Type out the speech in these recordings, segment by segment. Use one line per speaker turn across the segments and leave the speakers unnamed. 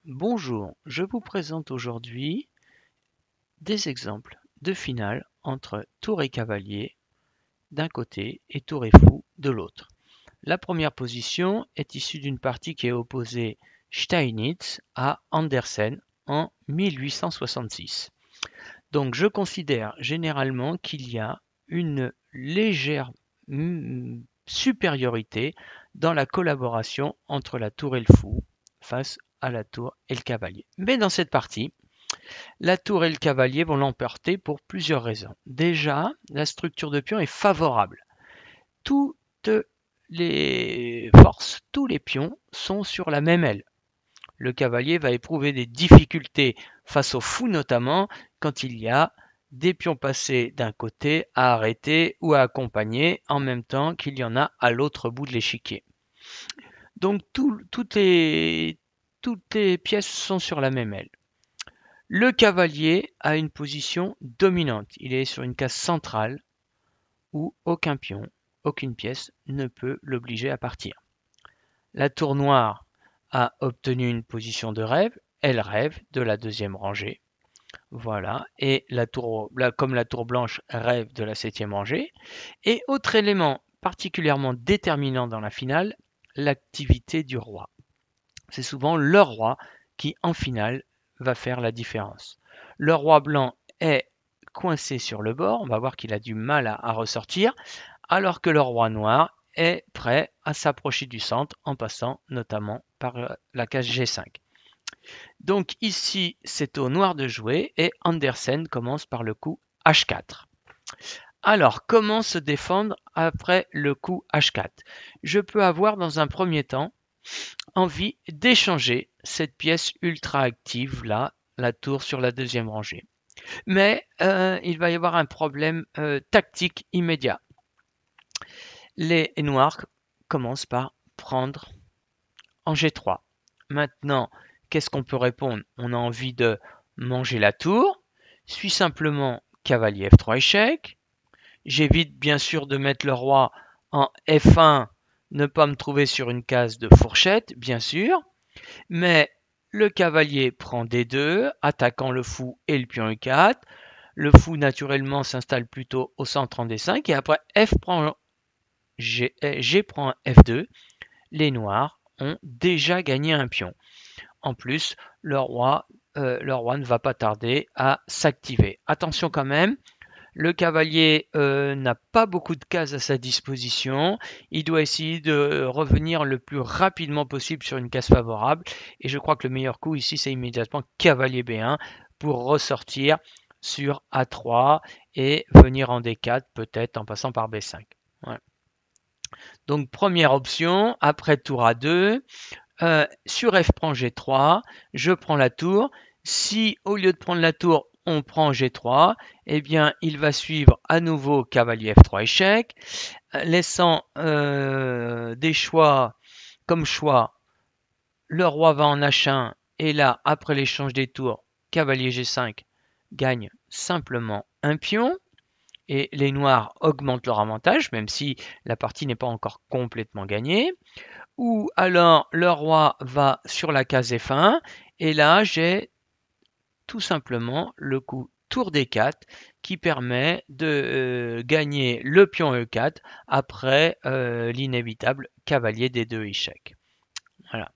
Bonjour, je vous présente aujourd'hui des exemples de finale entre tour et cavalier d'un côté et tour et fou de l'autre. La première position est issue d'une partie qui est opposée Steinitz à Andersen en 1866. Donc je considère généralement qu'il y a une légère supériorité dans la collaboration entre la tour et le fou face à la tour et le cavalier. Mais dans cette partie, la tour et le cavalier vont l'emporter pour plusieurs raisons. Déjà, la structure de pion est favorable. Toutes les forces, tous les pions sont sur la même aile. Le cavalier va éprouver des difficultés face au fou notamment quand il y a des pions passés d'un côté à arrêter ou à accompagner en même temps qu'il y en a à l'autre bout de l'échiquier. Donc toutes les pièces sont sur la même aile. Le cavalier a une position dominante. Il est sur une case centrale où aucun pion, aucune pièce ne peut l'obliger à partir. La tour noire a obtenu une position de rêve. Elle rêve de la deuxième rangée. Voilà. Et comme la tour blanche rêve de la septième rangée. Et autre élément particulièrement déterminant dans la finale, l'activité du roi. C'est souvent le roi qui, en finale, va faire la différence. Le roi blanc est coincé sur le bord, on va voir qu'il a du mal à ressortir, alors que le roi noir est prêt à s'approcher du centre en passant notamment par la case G5. Donc ici, c'est au noir de jouer et Andersen commence par le coup H4. Alors, comment se défendre après le coup H4? Je peux avoir dans un premier temps envie d'échanger cette pièce ultra active là, la tour sur la deuxième rangée. Mais il va y avoir un problème tactique immédiat. Les noirs commencent par prendre en G3. Maintenant, qu'est-ce qu'on peut répondre? On a envie de manger la tour, suis simplement cavalier F3 échec. J'évite bien sûr de mettre le roi en F1, ne pas me trouver sur une case de fourchette, bien sûr. Mais le cavalier prend D2, attaquant le fou et le pion E4. Le fou naturellement s'installe plutôt au centre en D5 et après G prend F2. Les noirs ont déjà gagné un pion. En plus, le roi ne va pas tarder à s'activer. Attention quand même, le cavalier n'a pas beaucoup de cases à sa disposition. Il doit essayer de revenir le plus rapidement possible sur une case favorable. Et je crois que le meilleur coup ici, c'est immédiatement cavalier B1 pour ressortir sur A3 et venir en D4 peut-être en passant par B5. Voilà. Donc première option, après tour A2, sur F prend G3, je prends la tour. Si au lieu de prendre la tour, on prend G3, eh bien il va suivre à nouveau cavalier F3 échec, laissant des choix comme choix. Le roi va en H1 et là, après l'échange des tours, cavalier G5 gagne simplement un pion et les noirs augmentent leur avantage, même si la partie n'est pas encore complètement gagnée. Ou alors le roi va sur la case F1 et là j'ai tout simplement le coup tour D4 qui permet de gagner le pion E4 après l'inévitable cavalier D2 échec. Voilà.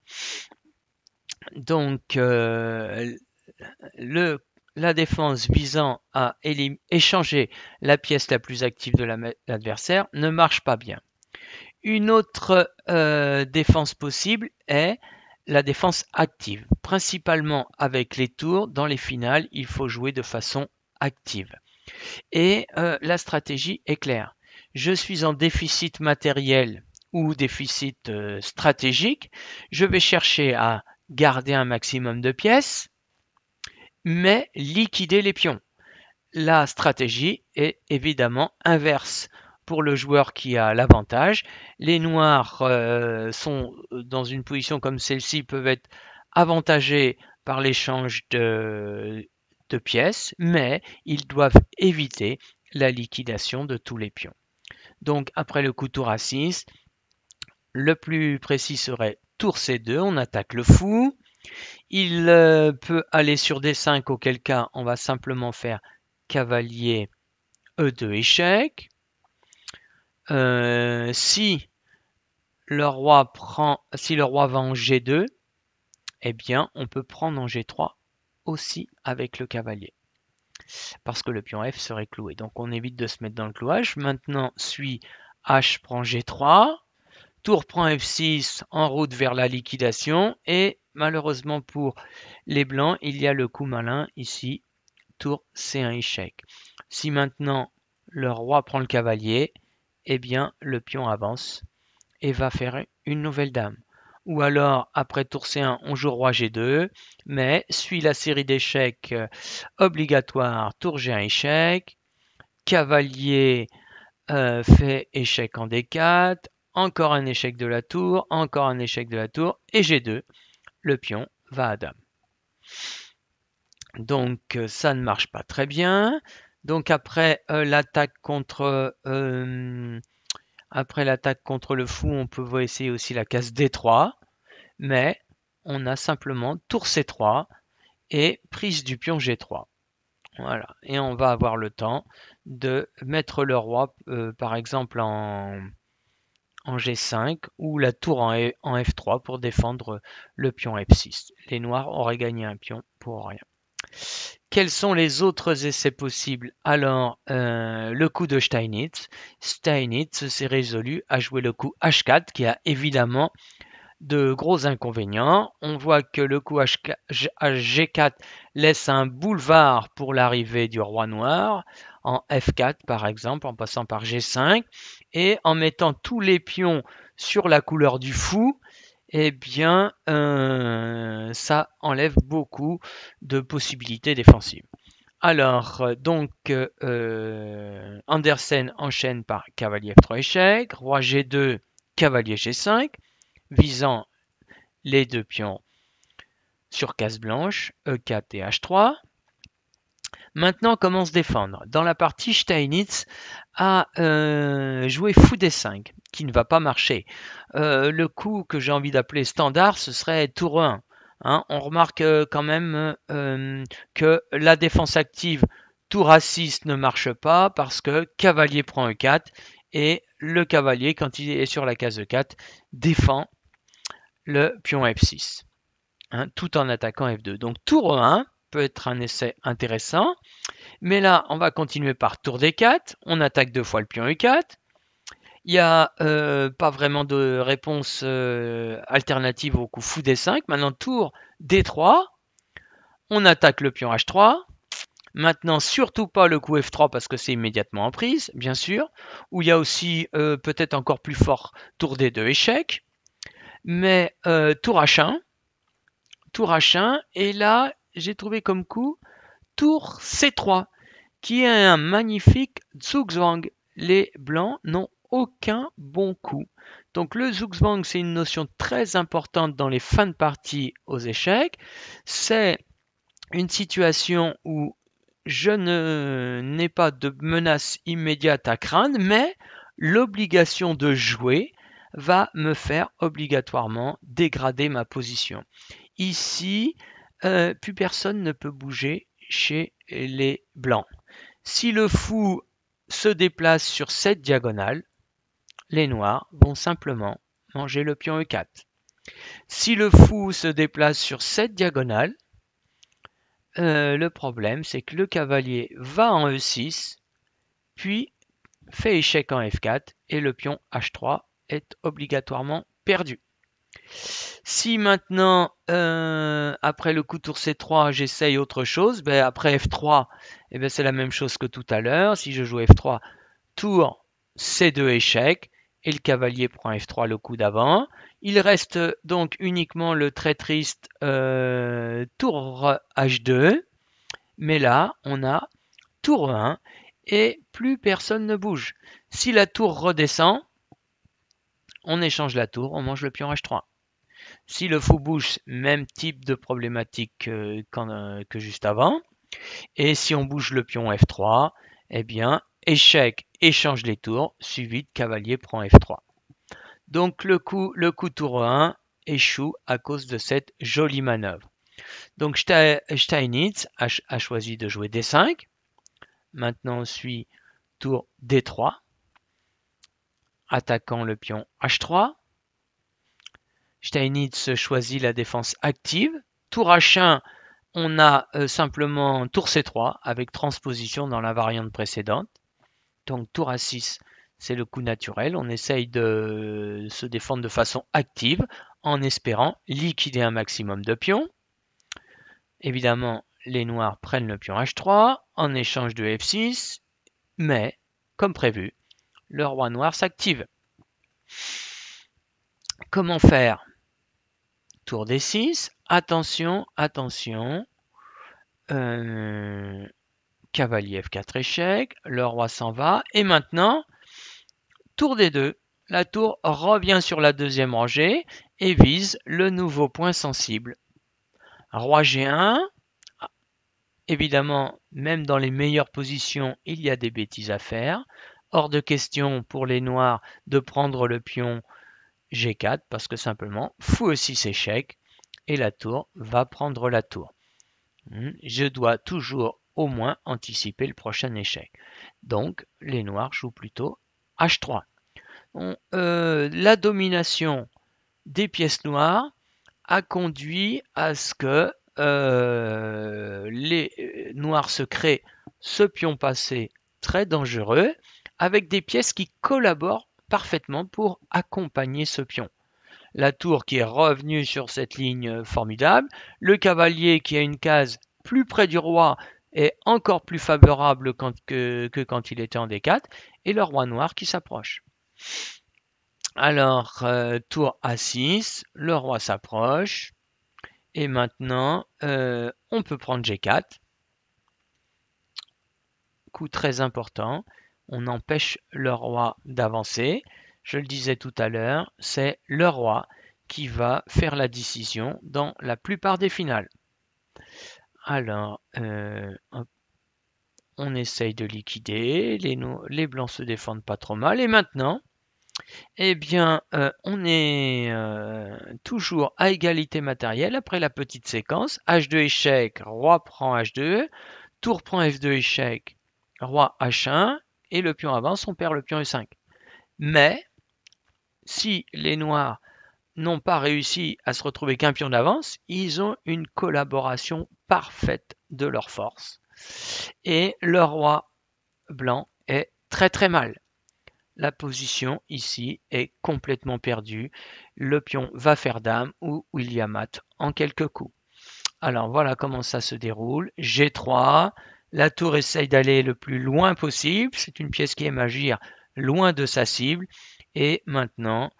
Donc la défense visant à échanger la pièce la plus active de l'adversaire ne marche pas bien. Une autre défense possible est la défense active. Principalement avec les tours, dans les finales, il faut jouer de façon active. Et la stratégie est claire. Je suis en déficit matériel ou déficit stratégique. Je vais chercher à garder un maximum de pièces, mais liquider les pions. La stratégie est évidemment inverse pour le joueur qui a l'avantage. Les noirs sont dans une position comme celle-ci, peuvent être avantagés par l'échange de pièces, mais ils doivent éviter la liquidation de tous les pions. Donc après le coup tour A6, le plus précis serait tour C2, on attaque le fou. Il peut aller sur D5, auquel cas on va simplement faire cavalier E2 échec. Si le roi va en G2, eh bien on peut prendre en G3 aussi avec le cavalier, parce que le pion F serait cloué. Donc on évite de se mettre dans le clouage. Maintenant suit H prend G3, tour prend F6 en route vers la liquidation, et malheureusement pour les blancs, il y a le coup malin ici, tour C1 échec. Si maintenant le roi prend le cavalier, eh bien le pion avance et va faire une nouvelle dame. Ou alors, après tour C1, on joue roi G2, mais suit la série d'échecs obligatoire, tour G1 échec, cavalier fait échec en D4, encore un échec de la tour, encore un échec de la tour, et G2, le pion va à dame. Donc ça ne marche pas très bien. Donc après l'attaque contre le fou, on peut essayer aussi la case D3, mais on a simplement tour C3 et prise du pion G3. Voilà, et on va avoir le temps de mettre le roi par exemple en G5 ou la tour en F3 pour défendre le pion F6. Les noirs auraient gagné un pion pour rien. Quels sont les autres essais possibles? Alors, le coup de Steinitz. Steinitz s'est résolu à jouer le coup H4 qui a évidemment de gros inconvénients. On voit que le coup G4 laisse un boulevard pour l'arrivée du roi noir, en F4 par exemple, en passant par G5, et en mettant tous les pions sur la couleur du fou, eh bien, ça enlève beaucoup de possibilités défensives. Alors, donc, Andersen enchaîne par cavalier F3 échec, roi G2, cavalier G5, visant les deux pions sur case blanche, E4 et H3. Maintenant, comment se défendre? Dans la partie, Steinitz a joué fou D5, qui ne va pas marcher. Le coup que j'ai envie d'appeler standard, ce serait tour 1. Hein, on remarque quand même que la défense active tour A6 ne marche pas parce que cavalier prend E4 et le cavalier, quand il est sur la case E4, défend le pion F6, hein, tout en attaquant F2. Donc tour 1 peut être un essai intéressant, mais là on va continuer par tour D4, on attaque deux fois le pion E4, il n'y a pas vraiment de réponse alternative au coup fou D5, maintenant tour D3, on attaque le pion H3, maintenant surtout pas le coup F3 parce que c'est immédiatement en prise, bien sûr, où il y a aussi peut-être encore plus fort tour D2 échec, mais tour H1, et là j'ai trouvé comme coup tour C3, qui est un magnifique zugzwang. Les blancs n'ont aucun bon coup. Donc le zugzwang, c'est une notion très importante dans les fins de partie aux échecs. C'est une situation où je n'ai pas de menace immédiate à craindre, mais l'obligation de jouer va me faire obligatoirement dégrader ma position. Ici, plus personne ne peut bouger chez les blancs. Si le fou se déplace sur cette diagonale, les noirs vont simplement manger le pion E4. Si le fou se déplace sur cette diagonale, le problème c'est que le cavalier va en E6, puis fait échec en F4 et le pion H3 est obligatoirement perdu. Si maintenant, après le coup tour C3, j'essaye autre chose, ben après F3, eh ben c'est la même chose que tout à l'heure. Si je joue F3, tour C2 échec, et le cavalier prend F3 le coup d'avant. Il reste donc uniquement le très triste tour H2, mais là, on a tour 1, et plus personne ne bouge. Si la tour redescend, on échange la tour, on mange le pion H3. Si le fou bouge, même type de problématique que juste avant. Et si on bouge le pion F3, eh bien, échec, échange les tours, suivi de cavalier prend F3. Donc le coup tour 1 échoue à cause de cette jolie manœuvre. Donc Steinitz a choisi de jouer D5. Maintenant on suit tour D3, attaquant le pion H3. Steinitz choisit la défense active. Tour H1, on a simplement tour C3 avec transposition dans la variante précédente. Donc tour A6, c'est le coup naturel. On essaye de se défendre de façon active en espérant liquider un maximum de pions. Évidemment, les noirs prennent le pion H3 en échange de F6, mais, comme prévu, le roi noir s'active. Comment faire? Tour D6, attention, attention, cavalier F4 échec, le roi s'en va, et maintenant, tour D2, la tour revient sur la deuxième rangée et vise le nouveau point sensible. Roi G1, évidemment, même dans les meilleures positions, il y a des bêtises à faire. Hors de question pour les noirs de prendre le pion G4 parce que simplement, fou E6 échec et la tour va prendre la tour. Je dois toujours au moins anticiper le prochain échec. Donc, les noirs jouent plutôt H3. La domination des pièces noires a conduit à ce que les noirs se créent ce pion passé très dangereux avec des pièces qui collaborent parfaitement pour accompagner ce pion. La tour qui est revenue sur cette ligne formidable, le cavalier qui a une case plus près du roi est encore plus favorable que quand il était en D4, et le roi noir qui s'approche. Alors, tour A6, le roi s'approche, et maintenant, on peut prendre G4. Coup très important, on empêche le roi d'avancer. Je le disais tout à l'heure, c'est le roi qui va faire la décision dans la plupart des finales. Alors, on essaye de liquider, les blancs se défendent pas trop mal, et maintenant, eh bien, on est toujours à égalité matérielle après la petite séquence. H2 échec, roi prend H2, tour prend F2 échec, roi H1, et le pion avance, on perd le pion E5. Mais, si les noirs n'ont pas réussi à se retrouver qu'un pion d'avance, ils ont une collaboration parfaite de leurs forces. Et le roi blanc est très très mal. La position ici est complètement perdue. Le pion va faire dame ou il y a mat en quelques coups. Alors voilà comment ça se déroule. G3, la tour essaye d'aller le plus loin possible. C'est une pièce qui aime agir loin de sa cible. Et maintenant,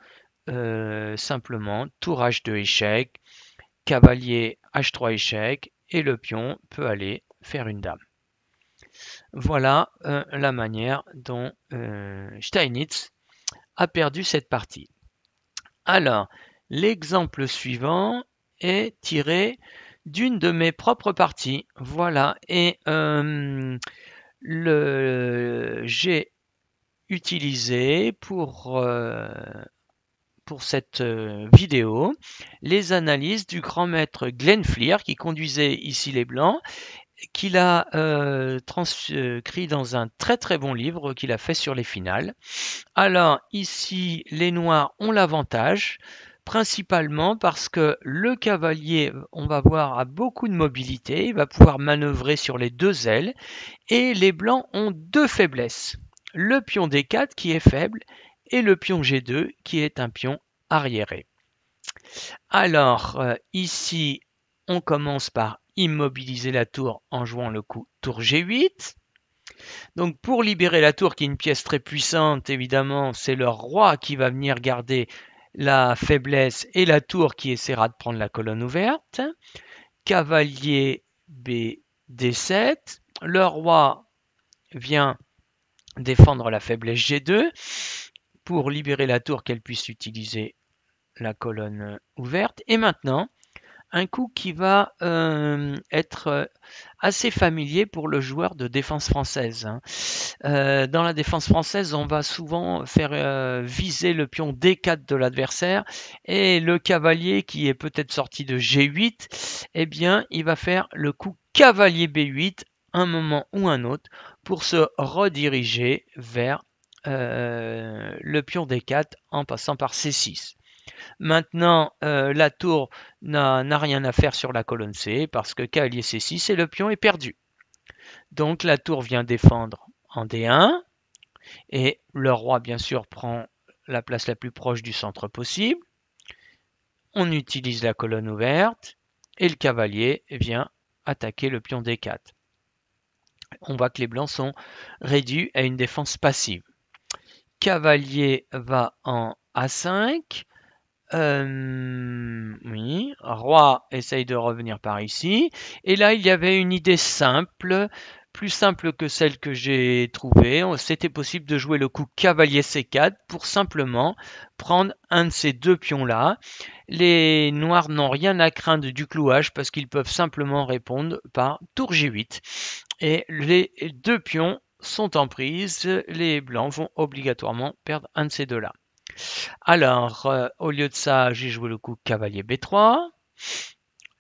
simplement, tour H2 échec, cavalier H3 échec, et le pion peut aller faire une dame. Voilà la manière dont Steinitz a perdu cette partie. Alors, l'exemple suivant est tiré d'une de mes propres parties. Voilà, et j'ai utilisé pour cette vidéo les analyses du grand maître Glenn Fleer qui conduisait ici les Blancs, qu'il a transcrit dans un très très bon livre qu'il a fait sur les finales. Alors ici, les noirs ont l'avantage, principalement parce que le cavalier, on va voir, a beaucoup de mobilité, il va pouvoir manœuvrer sur les deux ailes, et les blancs ont deux faiblesses. Le pion D4 qui est faible, et le pion G2 qui est un pion arriéré. Alors ici, on commence par immobiliser la tour en jouant le coup tour G8. Donc pour libérer la tour, qui est une pièce très puissante, évidemment, c'est le roi qui va venir garder la faiblesse et la tour qui essaiera de prendre la colonne ouverte. Cavalier B, D7. Le roi vient défendre la faiblesse G2 pour libérer la tour, qu'elle puisse utiliser la colonne ouverte. Et maintenant, un coup qui va être assez familier pour le joueur de défense française, hein. Dans la défense française, on va souvent faire viser le pion D4 de l'adversaire et le cavalier qui est peut-être sorti de G8, eh bien, il va faire le coup cavalier B8 un moment ou un autre pour se rediriger vers le pion D4 en passant par C6. Maintenant, la tour n'a rien à faire sur la colonne C parce que cavalier C6 et le pion est perdu. Donc la tour vient défendre en D1 et le roi bien sûr prend la place la plus proche du centre possible. On utilise la colonne ouverte et le cavalier vient attaquer le pion D4. On voit que les blancs sont réduits à une défense passive. Cavalier va en A5. Oui, roi essaye de revenir par ici. Et là, il y avait une idée simple, plus simple que celle que j'ai trouvée. C'était possible de jouer le coup cavalier C4 pour simplement prendre un de ces deux pions-là. Les noirs n'ont rien à craindre du clouage parce qu'ils peuvent simplement répondre par tour G8. Et les deux pions sont en prise. Les blancs vont obligatoirement perdre un de ces deux-là. Alors, au lieu de ça, j'ai joué le coup cavalier B3.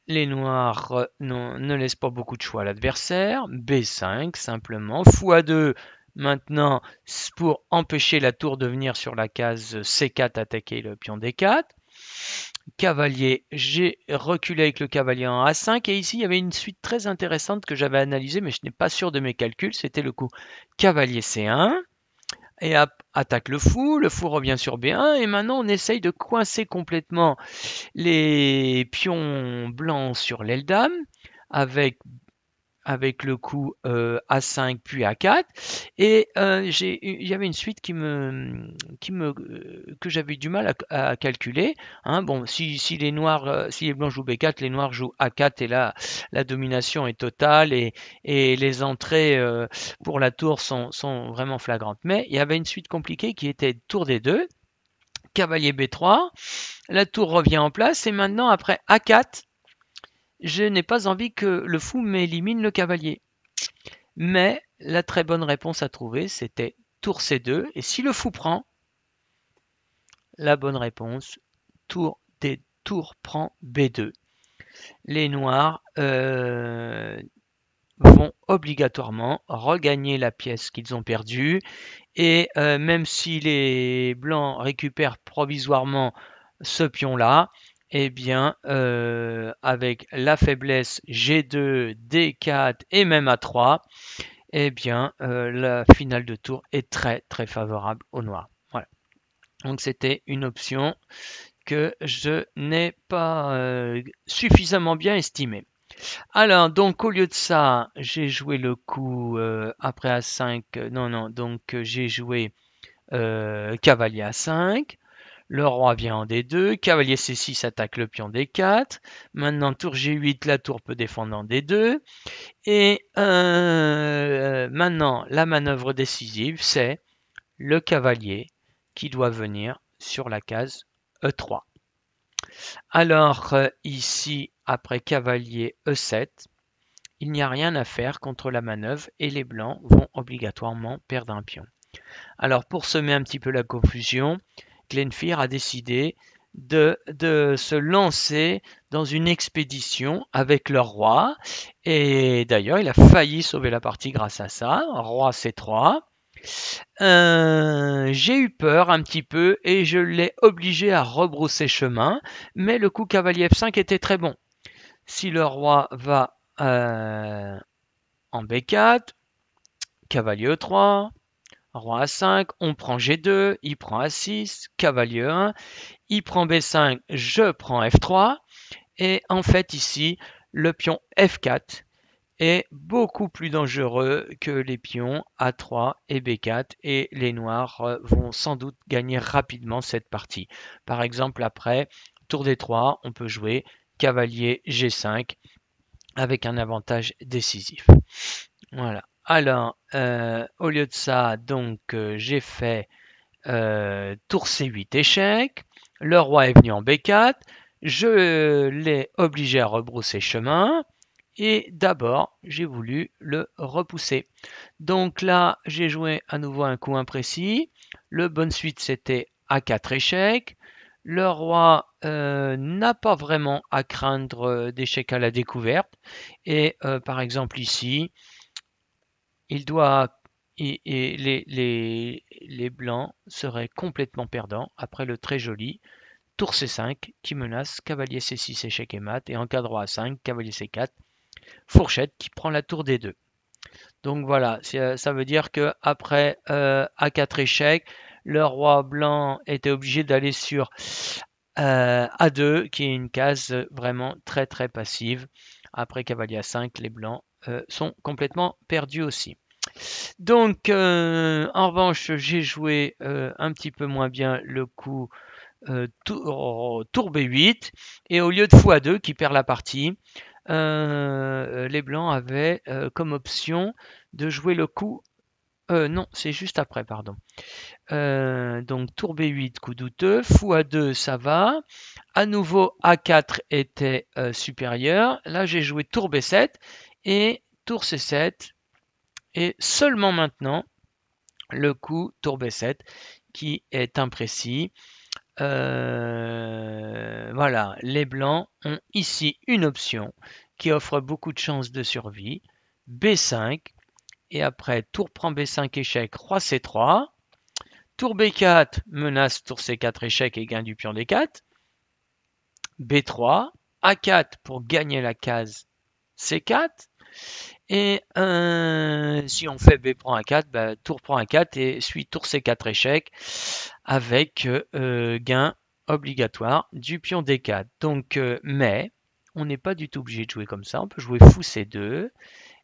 Les noirs ne laissent pas beaucoup de choix à l'adversaire. B5 simplement. Fou à 2 maintenant pour empêcher la tour de venir sur la case C4 attaquer le pion D4. Cavalier, j'ai reculé avec le cavalier en A5 et ici il y avait une suite très intéressante que j'avais analysée mais je n'ai pas sûr de mes calculs. C'était le coup cavalier C1 et attaque le fou revient sur B1 et maintenant on essaye de coincer complètement les pions blancs sur l'aile dame avec le coup A5 puis A4 et il y avait une suite que j'avais du mal à calculer, hein. Bon, si les noirs si les blancs jouent B4, les noirs jouent A4 et là la domination est totale et les entrées pour la tour sont vraiment flagrantes, mais il y avait une suite compliquée qui était tour D2, cavalier B3, la tour revient en place et maintenant après A4 je n'ai pas envie que le fou m'élimine le cavalier. Mais la très bonne réponse à trouver, c'était tour C2. Et si le fou prend, la bonne réponse, tour prend B2. Les noirs vont obligatoirement regagner la pièce qu'ils ont perdue. Et même si les blancs récupèrent provisoirement ce pion-là, eh bien, avec la faiblesse G2, D4 et même A3, eh bien, la finale de tour est très très favorable aux noirs. Voilà. Donc c'était une option que je n'ai pas suffisamment bien estimée. Alors, donc au lieu de ça, j'ai joué le coup après A5. Non, donc j'ai joué cavalier A5. Le roi vient en D2, cavalier C6 attaque le pion D4. Maintenant, tour G8, la tour peut défendre en D2. Et maintenant, la manœuvre décisive, c'est le cavalier qui doit venir sur la case E3. Alors ici, après cavalier E7, il n'y a rien à faire contre la manœuvre et les blancs vont obligatoirement perdre un pion. Alors pour semer un petit peu la confusion, Glenfir a décidé de se lancer dans une expédition avec leur roi. Et d'ailleurs, il a failli sauver la partie grâce à ça. Roi C3. J'ai eu peur un petit peu et je l'ai obligé à rebrousser chemin. Mais le coup cavalier F5 était très bon. Si le roi va en B4, cavalier E3, roi A5, on prend G2, il prend A6, cavalier E1, il prend B5, je prends F3, et en fait ici, le pion F4 est beaucoup plus dangereux que les pions A3 et B4, et les noirs vont sans doute gagner rapidement cette partie. Par exemple, après, tour D3, on peut jouer cavalier G5 avec un avantage décisif. Voilà. Alors, au lieu de ça, donc j'ai fait tour C8 échec. Le roi est venu en B4. je l'ai obligé à rebrousser chemin et d'abord j'ai voulu le repousser. Donc là, j'ai joué à nouveau un coup imprécis. Le bonne suite, c'était A4 échecs. Le roi n'a pas vraiment à craindre d'échec à la découverte. Et par exemple ici, il doit et les blancs seraient complètement perdants après le très joli tour C5 qui menace cavalier C6 échec et mat et en cas de roi A5 cavalier C4 fourchette qui prend la tour D2. Donc voilà, ça veut dire que après A4 échecs, le roi blanc était obligé d'aller sur A2 qui est une case vraiment très très passive. Après cavalier A5, les blancs sont complètement perdus aussi. Donc, en revanche, j'ai joué un petit peu moins bien le coup tour B8 et au lieu de fou A2 qui perd la partie, les blancs avaient comme option de jouer le coup. Non, c'est juste après, pardon. Donc tour B8, coup douteux, fou A2, ça va. À nouveau A4 était supérieur. Là, j'ai joué tour B7 et tour C7 et seulement maintenant le coup tour B7 qui est imprécis. Voilà, les blancs ont ici une option qui offre beaucoup de chances de survie. B5 et après tour prend B5 échec, roi C3. Tour B4 menace tour C4 échec et gain du pion D4. B3, A4 pour gagner la case C4. Et si on fait B prend A4, bah, tour prend A4 et suit tour C4 échec avec gain obligatoire du pion D4. Donc, mais on n'est pas du tout obligé de jouer comme ça. On peut jouer fou C2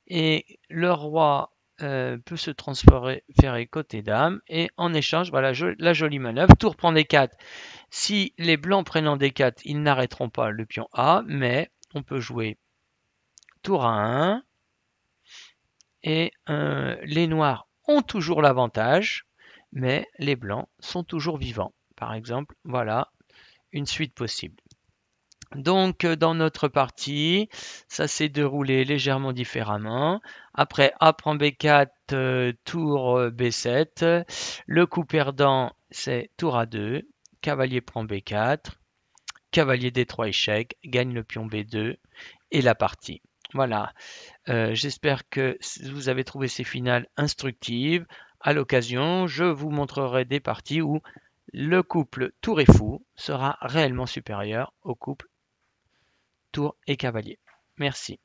et le roi peut se transférer côté dame et en échange, voilà la jolie manœuvre. Tour prend D4. Si les blancs prennent en D4, ils n'arrêteront pas le pion A, mais on peut jouer tour A1 et les noirs ont toujours l'avantage, mais les blancs sont toujours vivants. Par exemple, voilà une suite possible. Donc dans notre partie, ça s'est déroulé légèrement différemment. Après A prend B4, tour B7. Le coup perdant, c'est tour A2. Cavalier prend B4. Cavalier D3 échec. Gagne le pion B2 et la partie. Voilà. J'espère que vous avez trouvé ces finales instructives. À l'occasion, je vous montrerai des parties où le couple tour et fou sera réellement supérieur au couple tour et cavalier. Merci.